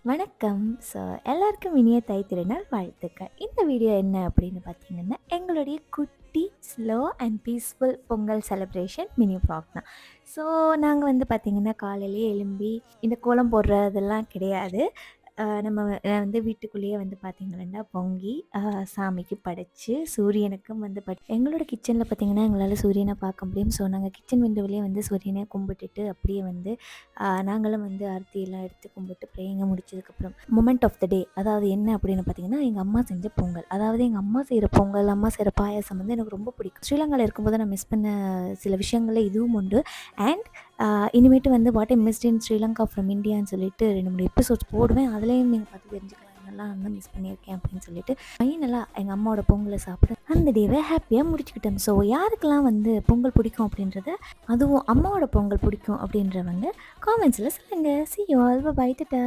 வணக்கம். ஸோ எல்லாருக்கும் இனிய தை திருநாள் வாழ்த்துக்கள். இந்த வீடியோ என்ன அப்படின்னு பார்த்தீங்கன்னா, எங்களுடைய குட்டி, slow and peaceful Pongal celebration mini vlog தான். ஸோ நாங்க வந்து பார்த்தீங்கன்னா, காலையிலேயே எழும்பி இந்த கோலம் போடுறதெல்லாம் கிடையாது. நம்ம வந்து வீட்டுக்குள்ளேயே வந்து பார்த்தீங்கன்னா, பொங்கி சாமிக்கு படைச்சு, சூரியனுக்கும் வந்து எங்களோட கிச்சனில பார்த்தீங்கன்னா, எங்களால சூரியன பார்க்க முடியும். ஸோ நாங்க கிச்சன் விண்டோவிலேயே வந்து சூரியனை கும்பிட்டுட்டு, அப்படியே வந்து நாங்களும் வந்து ஆரத்தியெல்லாம் எடுத்து கும்பிட்டு ப்ரேயிங்க முடிச்சதுக்கப்புறம் மொமெண்ட் ஆஃப் த டே அதாவது என்ன அப்படின்னு பார்த்தீங்கன்னா, எங்கள் அம்மா செஞ்ச பொங்கல். அதாவது எங்கள் அம்மா செய்கிற பொங்கல், அம்மா செய்கிற பாயாசம் வந்து எனக்கு ரொம்ப பிடிக்கும். ஸ்ரீலங்காவில் இருக்கும்போது நான் மிஸ் பண்ண சில விஷயங்கள்ல இதுவும் உண்டு. அண்ட் இனிமேட்டு வந்து what I missed in Sri Lanka from இந்தியான்னு சொல்லிட்டு 2, 3 எபிசோட்ஸ் போடுவேன். அதுலேயும் நீங்கள் பார்த்து தெரிஞ்சுக்கலாம். என்னெல்லாம் வந்து மிஸ் பண்ணியிருக்கேன் அப்படின்னு சொல்லிட்டு ஃபைனலாக எங்கள் அம்மாவோட பொங்கலை சாப்பிட்டு அந்த டேவை ஹாப்பியாக முடிச்சுக்கிட்டோம். ஸோ யாருக்கெல்லாம் வந்து பொங்கல் பிடிக்கும் அப்படின்றத, அதுவும் அம்மாவோட பொங்கல் பிடிக்கும் அப்படின்றவங்க காமெண்ட்ஸில் சொல்லுங்கள். See you all. Bye bye. Tata.